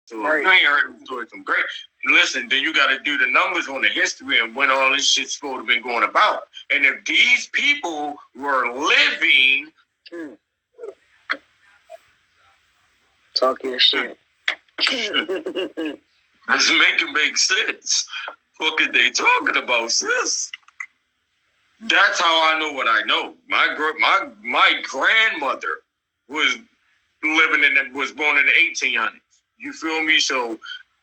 So if you ain't heard the story from great. Listen, then you got to do the numbers on the history and when all this shit's supposed to have been going about. And if these people were living, talk your shit. Let's make sense. What are they talking about, sis? That's how I know what I know. My grandmother was was born in the 1800s. You feel me? So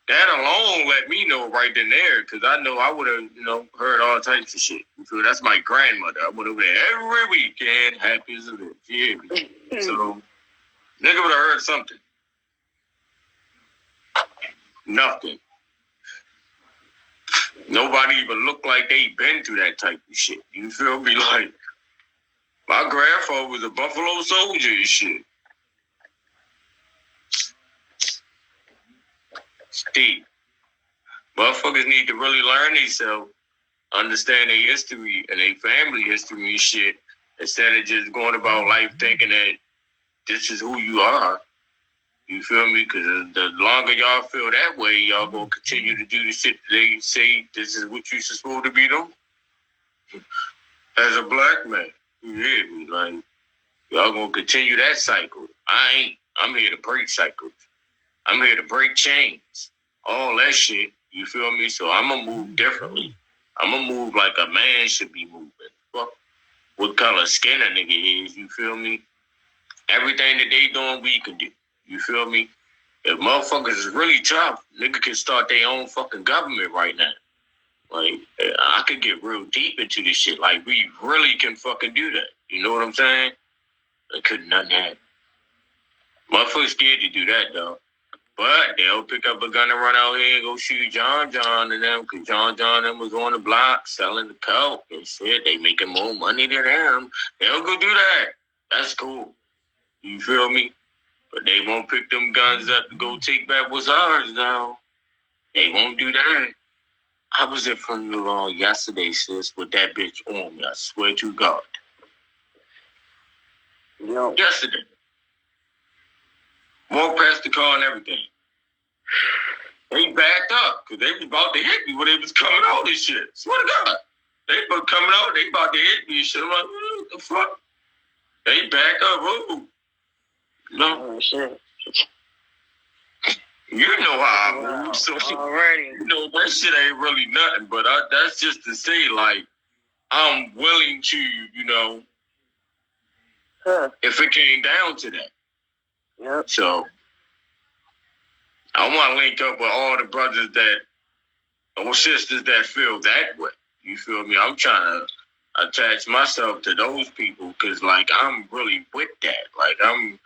that alone let me know right then there, because I know I would have, heard all types of shit. You feel? That's my grandmother. I went over there every weekend, happy as a bitch. You hear me? So nigga would have heard something. Nothing. Nobody even looked like they been through that type of shit. You feel me? Like, my grandfather was a Buffalo Soldier and shit. Steve. Motherfuckers need to really learn themselves, understand their history and their family history and shit, instead of just going about life thinking that this is who you are. You feel me? Because the longer y'all feel that way, y'all gonna continue to do the shit that they say this is what you're supposed to be doing. As a black man, you hear me? Like, y'all gonna continue that cycle. I ain't. I'm here to break cycles. I'm here to break chains. All that shit. You feel me? So I'm gonna move differently. I'm gonna move like a man should be moving. Fuck what color skin a nigga is. You feel me? Everything that they doing, we can do. You feel me? If motherfuckers is really tough, nigga can start their own fucking government right now. Like, I could get real deep into this shit. Like, we really can fucking do that. You know what I'm saying? It could nothing happen. Motherfuckers scared to do that, though. But they'll pick up a gun and run out here and go shoot John and them, because John and them was on the block selling the coke and shit. They making more money than them. They'll go do that. That's cool. You feel me? But they won't pick them guns up to go take back what's ours now. They won't do that. I was in front of the law yesterday, sis, with that bitch on me. I swear to God. Yo. Yesterday. Walked past the car and everything. They backed up because they was about to hit me when they was coming out and shit. Swear to God. They were coming out, they about to hit me and shit. I'm like, what the fuck? They back up, whoa. Oh, shit. You know how I move, so already. That shit ain't really nothing. But that's just to say, like, I'm willing to, if it came down to that. Yep. So I want to link up with all the brothers or sisters that feel that way. You feel me? I'm trying to attach myself to those people because, like, I'm really with that. Like, I'm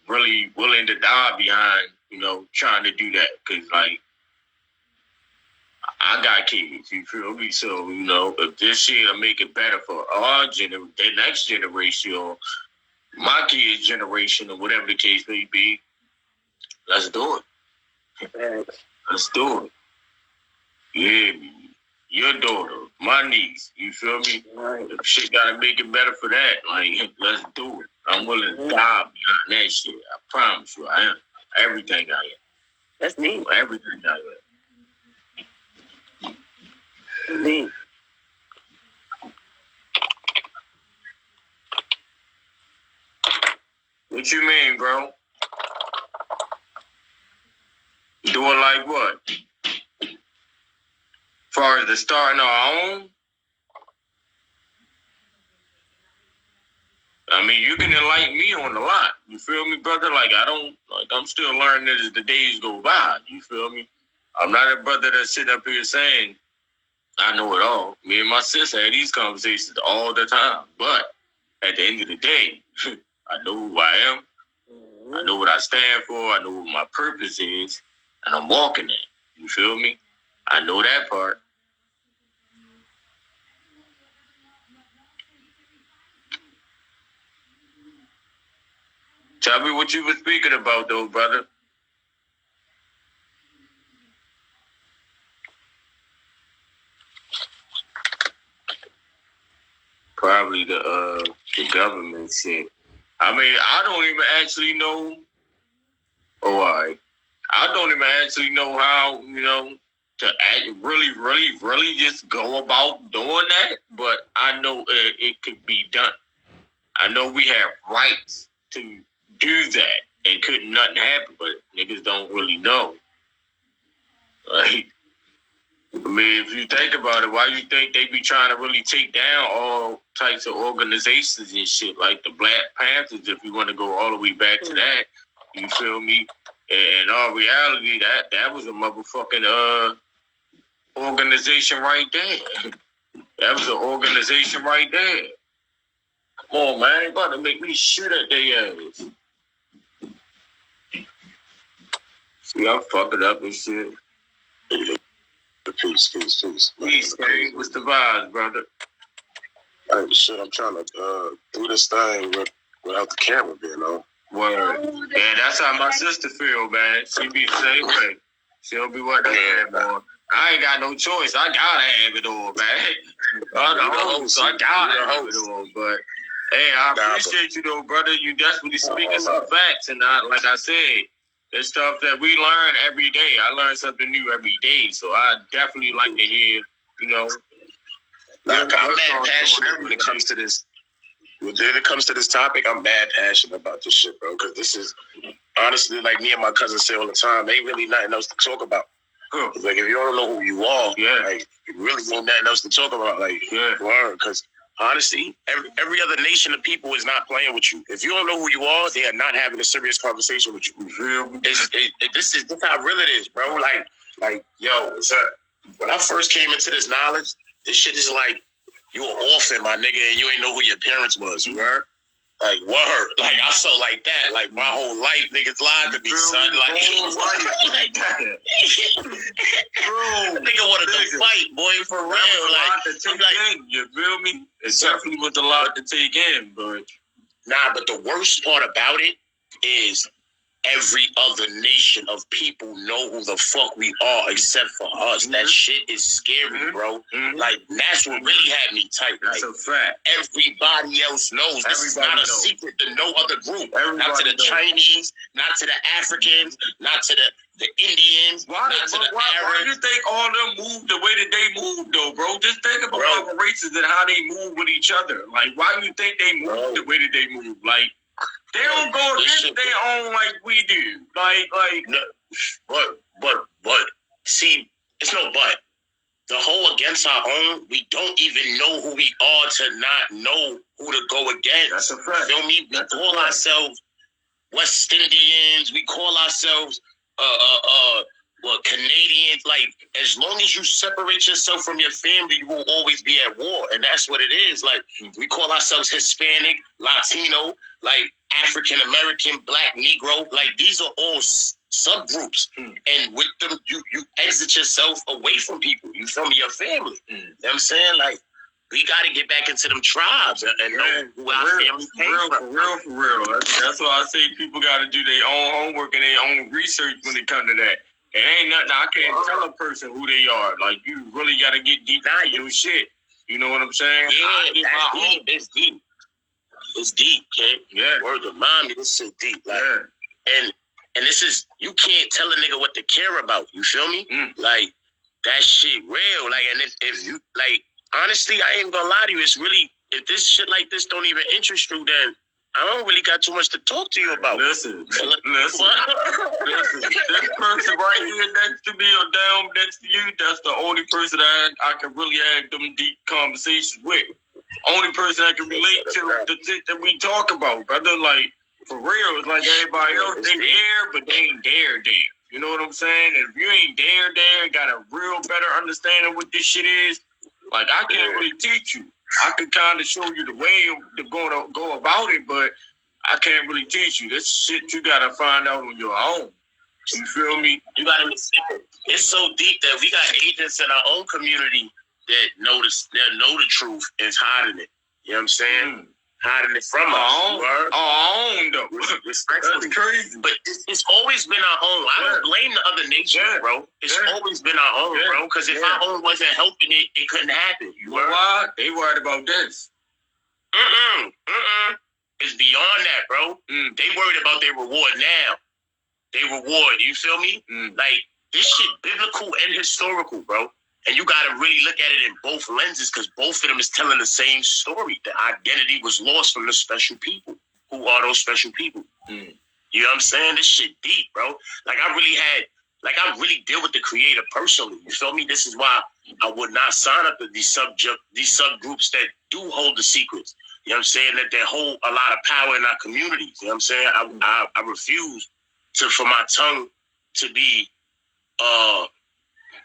really willing to die behind, trying to do that because, like, I got kids, you feel me? So, if this shit will make it better for our the next generation or my kids' generation or whatever the case may be, let's do it. Let's do it. Yeah, your daughter, my niece, you feel me? Right. If shit gotta make it better for that, like, let's do it. I'm willing to die behind that shit. I promise you, I am. Everything I am. That's neat. Everything I am. Neat. What you mean, bro? Do it like what? As far as the starting our own? I mean, you can enlighten me on a lot. You feel me, brother? I'm still learning as the days go by. You feel me? I'm not a brother that's sitting up here saying, I know it all. Me and my sister had these conversations all the time. But at the end of the day, I know who I am. I know what I stand for. I know what my purpose is. And I'm walking it. You feel me? I know that part. Tell me what you were speaking about, though, brother. Probably the government shit. I mean, I don't even actually know. Oh, all right. I don't even actually know how, to really just go about doing that. But I know it could be done. I know we have rights to do that, and couldn't nothing happen. But niggas don't really know. Like, I mean, if you think about it, why you think they be trying to really take down all types of organizations and shit, like the Black Panthers, if you want to go all the way back to that, you feel me? And in all reality, that was a motherfucking organization right there. That was an organization right there. Come on, man, they about to make me shoot at their ass. See, I'm fucking up and shit. Peace. Peace, man. What's the vibes, brother? Hey, shit, I'm trying to do this thing without the camera being on. Word. Yeah, that's how my sister feel, man. She be the same way. She don't be wanting that boy. I ain't got no choice. I gotta have it all, man. I'm the host, so I gotta have it all. But hey, I appreciate you though, brother. You definitely speaking some facts, and like I said, there's stuff that we learn every day. I learn something new every day, so I definitely like to hear, I'm mad passionate when it comes to this. When it comes to this topic, I'm mad passionate about this shit, bro. Because this is honestly, like me and my cousin say all the time, ain't really nothing else to talk about. Like if you don't know who you are, like you really ain't nothing else to talk about. Like, word. Because honestly, every other nation of people is not playing with you. If you don't know who you are, they are not having a serious conversation with you. This is how real it is, bro. Like, yo, when I first came into this knowledge, this shit is like, you an orphan, my nigga, and you ain't know who your parents was, you heard? Like, word. Like, I felt like that. Like, my whole life, niggas lied to me, son. Like, nigga wanted to fight, boy, for real. Like, you feel me? It definitely was a lot to take in, but... Nah, but the worst part about it is every other nation of people know who the fuck we are except for us. That shit is scary, bro. Like, that's what really had me tight. That's like, a fact. Everybody else knows. This is not a secret to no other group. Not to the Chinese, not to the Africans, not to the Indians, why do you think all of them moved the way that they moved, though, bro? Just think about other races and how they move with each other. Like, why do you think they moved the way that they move? Like, they don't go against their own like we do. Like, no, but, see, it's no but. The whole against our own, we don't even know who we are to not know who to go against. That's a fact. Feel me? We call ourselves West Indians. We call ourselves Canadians. Like, as long as you separate yourself from your family, you will always be at war. And that's what it is. Like, we call ourselves Hispanic, Latino, like African American, Black, Negro. Like, these are all subgroups. And with them, you exit yourself away from people. You feel me? Your family. You know what I'm saying? Like, we got to get back into them tribes and know who our family came from. For real. That's why I say people got to do their own homework and their own research when it comes to that. It ain't nothing. I can't tell a person who they are. Like, you really got to get deep into your shit. You know what I'm saying? Yeah, it's deep. It's deep, kid. Yeah. Word of mommy, this shit deep. Like, and this is, you can't tell a nigga what to care about. You feel me? Like, that shit real. Like, and if you, like, honestly, I ain't gonna lie to you. It's really, if this shit like this don't even interest you, then I don't really got too much to talk to you about. Listen. This person right here next to me or down next to you, that's the only person I can really have them deep conversations with. Only person I can relate to the shit that we talk about, brother. Like, for real, it's like everybody else, they there, but they ain't there. You know what I'm saying? And if you ain't there, got a real better understanding of what this shit is, like, I can't really teach you. I can kind of show you the way to go about it, but I can't really teach you. This shit you got to find out on your own. You feel me? You got to understand it. It's so deep that we got agents in our own community that know the truth and is hiding it. You know what I'm saying? Hiding it from us. Our own, though. Respectfully. That's crazy. But it's always been our own. I don't blame the other nations, bro. It's always been our own, bro. Because if our own wasn't helping it, it couldn't happen. You know why? They worried about this. It's beyond that, bro. They worried about their reward now. they reward. You feel me? Like, this shit biblical and historical, bro. And you got to really look at it in both lenses because both of them is telling the same story. The identity was lost from the special people. Who are those special people? You know what I'm saying? This shit deep, bro. Like, I really deal with the creator personally. You feel me? This is why I would not sign up to these subgroups that do hold the secrets. You know what I'm saying? That they hold a lot of power in our communities. You know what I'm saying? I refuse for my tongue to be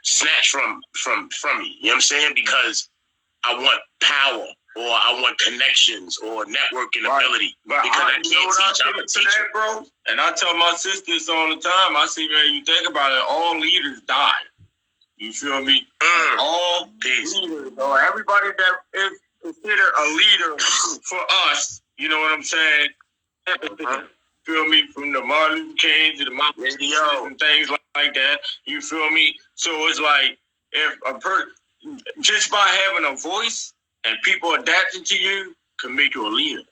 snatched from me. You know what I'm saying? Because I want power or I want connections or networking ability. But because I can't teach. I'm a teacher, bro. And I tell my sisters all the time, I see, man, you think about it, all leaders die. You feel me? All leaders, or everybody that is considered a leader for us, you know what I'm saying? Feel me? From the Martin Luther King to the Malcolm X and things like that. You feel me? So it's like, if a person, just by having a voice and people adapting to you, can make you a leader.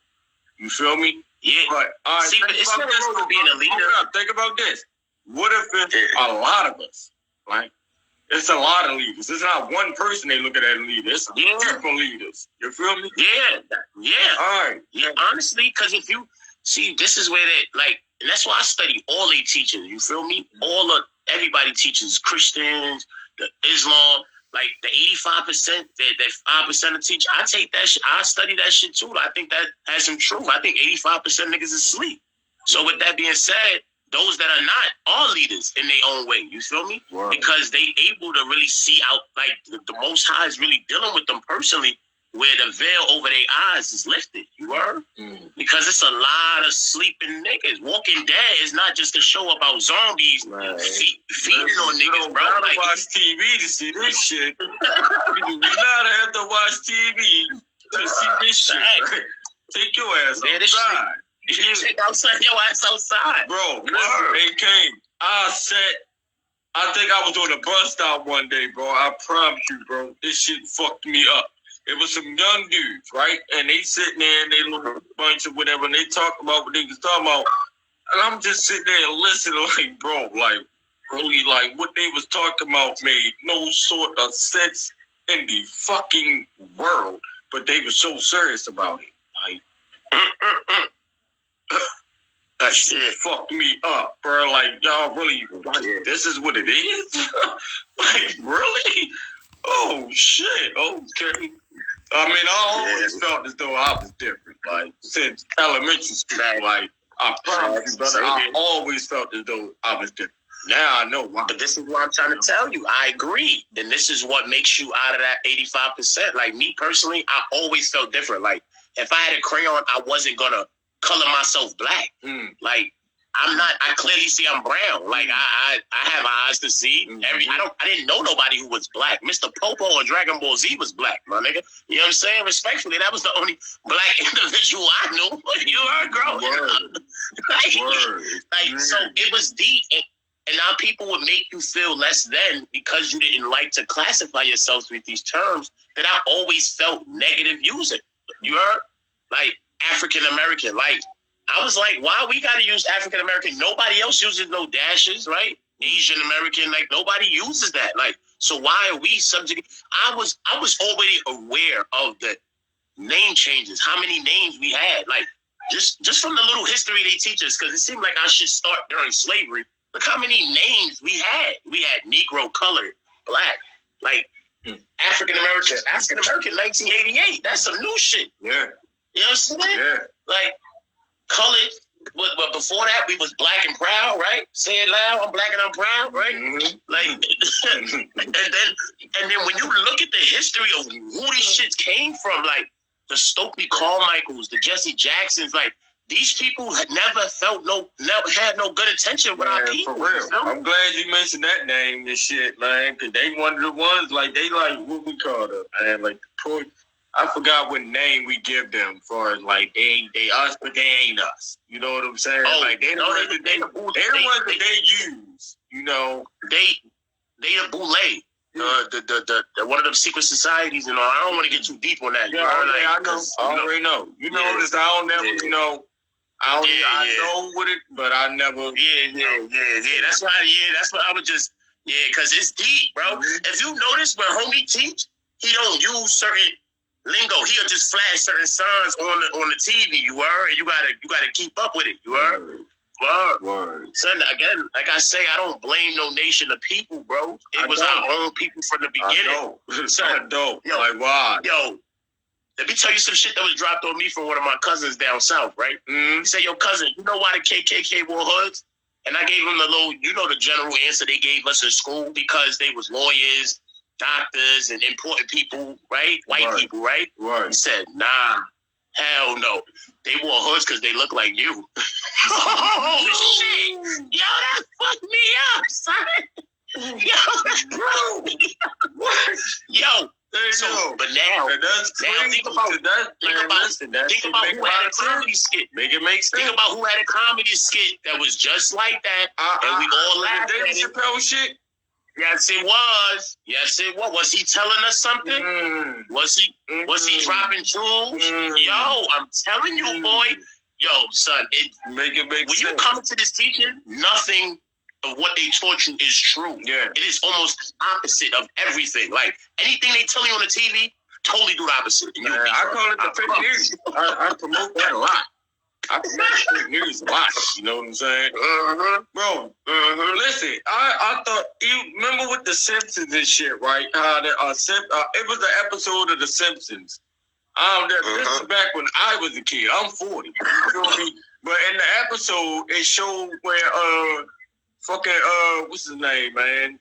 You feel me? Yeah. But see, but it's not just for being a leader. Think about this. What if it's a lot of us? Like, it's a lot of leaders. It's not one person they look at as a leader. It's different leaders. You feel me? Yeah. All right. Yeah, honestly, because if you see, this is where they, like, and that's why I study all they teachers. You feel me? Everybody teaches Christians, the Islam, like the 85%, that 5% of teach. I take that shit. I study that shit too. I think that has some truth. I think 85% niggas is asleep. So with that being said, those that are not are leaders in their own way. You feel me? Wow. Because they able to really see out, like the Most High is really dealing with them personally, where the veil over their eyes is lifted. You heard? Because it's a lot of sleeping niggas. Walking Dead is not just a show about zombies feeding on niggas, bro. You Like, watch TV to see this shit. You do not have to watch TV to see this shit. Right? Take your ass outside. Take your ass outside. Bro, listen, it came. I think I was on a bus stop one day, bro. I promise you, bro. This shit fucked me up. It was some young dudes, right? And they sitting there and they look a bunch of whatever, and they talk about what they was talking about. And I'm just sitting there and listening, like, bro, like, really, like, what they was talking about made no sort of sense in the fucking world. But they were so serious about it. Like, that shit fucked me up, bro. Like, y'all really, like, this is what it is? Like, really? Oh, shit. Okay. I mean, I always felt as though I was different. Like, since elementary school, like, I promise you, brother, I always felt as though I was different. Now I know why. But this is what I'm trying to tell you. I agree. And this is what makes you out of that 85%. Like, me personally, I always felt different. Like, if I had a crayon, I wasn't going to color myself black. Like, I clearly see I'm brown. Like, I have eyes to see. I didn't know nobody who was black. Mr. Popo on Dragon Ball Z was black, my nigga. You know what I'm saying? Respectfully, that was the only black individual I knew. You heard, girl. So it was deep. And now people would make you feel less than because you didn't like to classify yourself with these terms that I always felt negative using. You heard? Like, African American, like, I was like, why we gotta use African American? Nobody else uses no dashes, right? Asian American, like, nobody uses that. Like, so why are we subject? I was already aware of the name changes, how many names we had, like, just from the little history they teach us, because it seemed like I should start during slavery. Look how many names we had. We had Negro, colored, black, like African American, 1988. That's some new shit. Yeah. You know what I'm saying? Yeah. Like, colored, but before that, we was black and proud, right? Say it loud, I'm black and I'm proud, right? Like, and then when you look at the history of who these shits came from, like the Stokely Carmichaels, the Jesse Jacksons, like, these people had never had no good attention with our people. For real. I'm glad you mentioned that name and shit, man, because they one of the ones, like, they like what we call them, man, like, I forgot what name we give them for, like, they us, but they ain't us. You know what I'm saying? Like, they the ones that they use, you know. They the boule. The one of them secret societies, and all. I don't want to get too deep on that. Yeah, I know. I already know. You know this. I don't never, you know. I know what it, but I never. Yeah. That's why. Yeah, that's what I was just. Yeah, because it's deep, bro. Mm-hmm. If you notice when homie teach, he don't use certain lingo. He'll just flash certain signs on the TV. You heard, and you gotta keep up with it. You heard. Word. Son, again, like I say, I don't blame no nation of people, bro. It was our own people from the beginning. I don't. Yo, like why? Yo, let me tell you some shit that was dropped on me from one of my cousins down south, right? He said, yo, cousin, you know why the KKK wore hoods? And I gave him the little, the general answer they gave us in school, because they was lawyers, doctors, and important people, right? White people, right? He said, nah, hell no. They wore hoods because they look like you. Oh, shit. Yo, that fucked me up, son. Yo, bro. What? Yo. So, but now think about who had a comedy skit. Make it make sense. Think about who had a comedy skit that was just like that, and we all laughed at it. Chappelle shit. Yes, it was. Was he telling us something? Was he dropping jewels? Yo, I'm telling you, boy. Yo, son, make sense. When you come to this teaching, nothing of what they taught you is true. Yeah. It is almost opposite of everything. Like, anything they tell you on the TV, totally do the opposite. I call it the fake news. I promote that a lot. I promote fake news a lot. You know what I'm saying? Bro, listen, I thought, you remember with the Simpsons and shit, right? How it was the episode of The Simpsons. This is back when I was a kid. I'm 40. You feel me? But in the episode, it showed where, what's his name, man?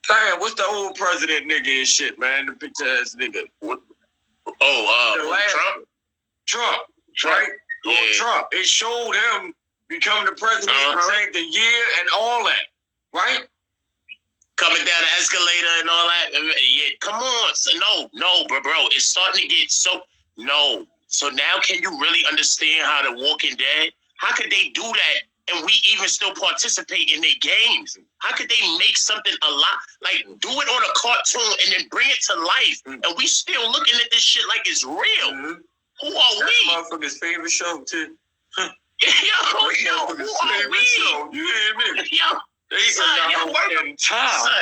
Damn, what's the old president nigga and shit, man? The bitch ass nigga. Trump, right? Yeah. Trump. It showed him become the president, saying the year and all that, right? Coming down the escalator and all that. Yeah, come on. So, no, bro. It's starting to get so. No. So now can you really understand how The Walking Dead? How could they do that? And we even still participate in their games. How could they make something a lot, like do it on a cartoon and then bring it to life? And we still looking at this shit like it's real. Who are we? That's motherfucker's favorite show, too. Who are we? Show. You hear me? They time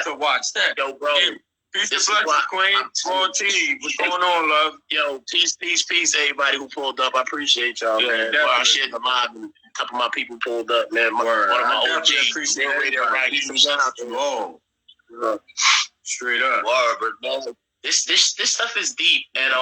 to watch that. Yo, bro. Peace to Blessings, Queen. Raw T. What's going on, love? Yo, peace, everybody who pulled up. I appreciate y'all, man. Well, I shared the live and a couple of my people pulled up, man. One of my OGs. Appreciate it. Shout out to all. Straight up. Word, but this stuff is deep, and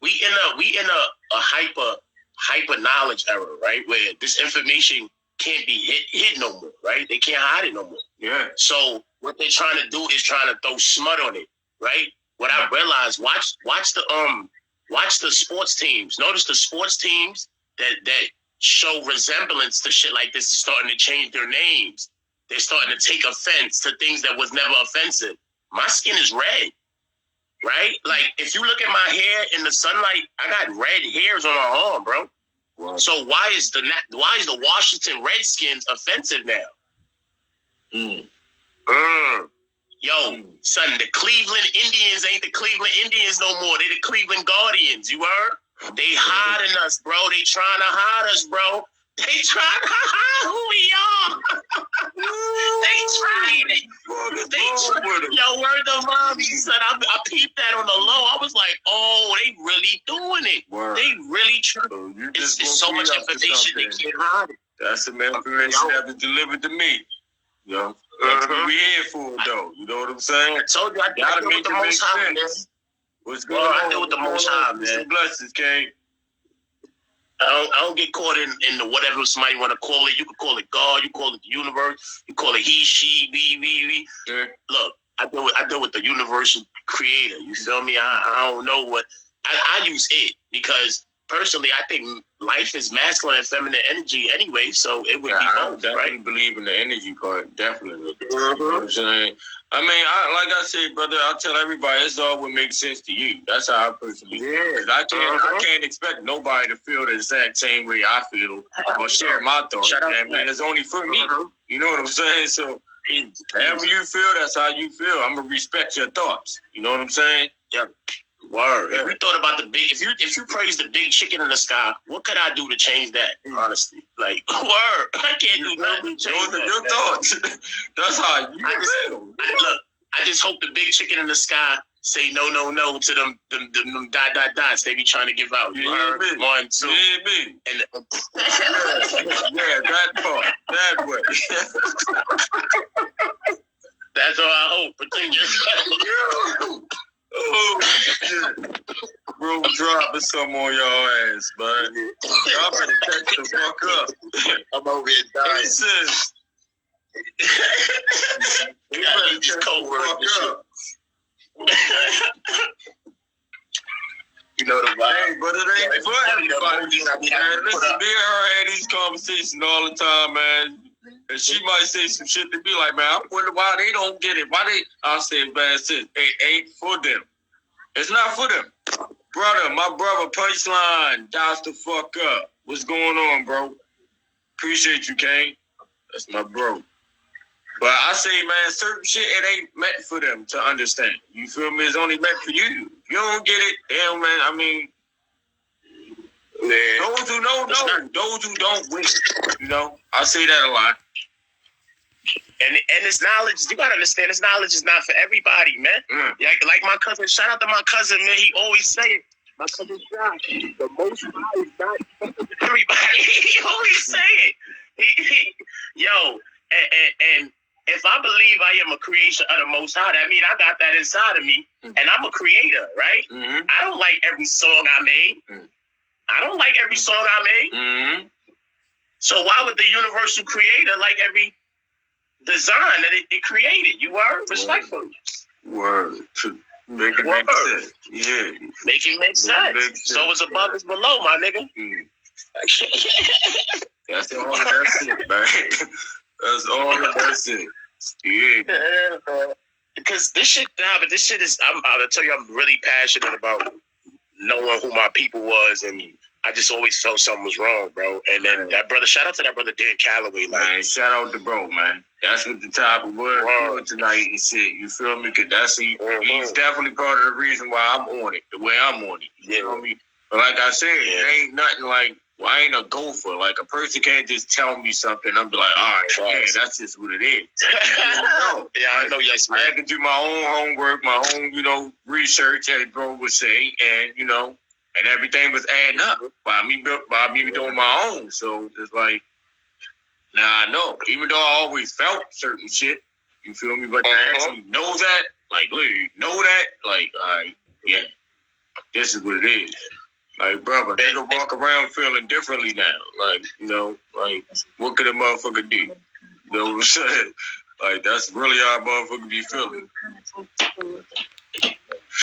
we in a hyper knowledge era, right? Where this information can't be hid no more, right? They can't hide it no more. Yeah. So what they're trying to do is trying to throw smut on it, right? What I realized, watch the sports teams. Notice the sports teams that show resemblance to shit like this is starting to change their names. They're starting to take offense to things that was never offensive. My skin is red, right? Like, if you look at my hair in the sunlight, I got red hairs on my arm, bro. Wow. So why is the Washington Redskins offensive now? Yo, son, the Cleveland Indians ain't the Cleveland Indians no more. They the Cleveland Guardians, you heard? They hiding us, bro. They trying to hide us, bro. They trying to hide who we are. They trying it. Yo, word to mommy, son. I peeped that on the low. I was like, oh, they really doing it. Word. They really trying. It's so much information they can't hide it. That's the information that was delivered to me. Yo, that's what we here for, though. You know what I'm saying? I told you, I gotta make the most high, man. What's going on? I deal with the most high, man. Some blessings, King. I don't get caught in the whatever somebody want to call it. You can call it God. You call it the universe. You call it he, she, we. Yeah. Look, I deal with the universal creator. You feel me? I don't know what I use it because personally I think life is masculine and feminine energy anyway. So it would be both, I right? believe in the energy part. Definitely. You know what I'm saying? I mean, like I said, brother, I tell everybody it's all what makes sense to you. That's how I personally feel. I can't expect nobody to feel the exact same way I feel or share my thoughts. Man, it's only for me. You know what I'm saying? So, however you feel, that's how you feel. I'm gonna respect your thoughts. You know what I'm saying? Yep. Word. If we thought about if you praise the big chicken in the sky, what could I do to change that? Honestly, like word, I can't do nothing. Those are your thoughts. That's how you feel. I just hope the big chicken in the sky say no to them dots they be trying to give out. You heard? 1, 2. And that part. That way. That's all I hope. Protect yourself. Oh, shit. Bro, dropping some on your ass, man. Y'all better catch the fuck up. I'm over here dying. Hey, sis. You better just code word this shit. You know the vibe. Hey, but it ain't for everybody. Man, listen, me and her had these conversations all the time, man. And she might say some shit to be like, man, I wonder why they don't get it. I'll say, man, sis, it ain't for them. It's not for them. Brother, my brother, Punchline, dots the fuck up. What's going on, bro? Appreciate you, Kane. That's my bro. But I say, man, certain shit, it ain't meant for them to understand. You feel me? It's only meant for you. If you don't get it, damn, man, I mean, those who know, those who don't, win. You know, I say that a lot. And this knowledge, you gotta understand, this knowledge is not for everybody, man. Like my cousin, shout out to my cousin, man. He always say it. My cousin Sean, the most high is not for everybody. He always say it. Yo, and if I believe I am a creation of the Most High, that means I got that inside of me, and I'm a creator, right? Mm-hmm. I don't like every song I made. I don't like every song I made. Mm-hmm. So why would the universal creator like every design that it created? You were respectful. Word. Make it make sense. Yeah. Make it make sense. So it's above is below, my nigga. That's it, man. That's all that's it. Yeah. Because this shit, this shit is, I'll tell you, I'm really passionate about knowing who my people was, and I just always felt something was wrong, bro. And then that brother, shout out to that brother Dan Calloway, man. Shout out to bro, man. That's what the topic was tonight and shit. You feel me? Because he's definitely part of the reason why I'm on it, the way I'm on it. You know what I mean? But like I said, it ain't nothing like, well, I ain't a gopher. Like, a person can't just tell me something. I'm be like, all right, yeah, that's just what it is. Yeah, I know. Yes, man. I had to do my own homework, my own, research, as bro would say, and and everything was adding up by me doing my own. So it's like, now I know. Even though I always felt certain shit, you feel me? But to actually know that, like, literally know that, like, all right, yeah, this is what it is. Like, brother, they can walk around feeling differently now. Like, like, what could a motherfucker do? You know what I'm saying? Like, that's really how a motherfucker be feeling.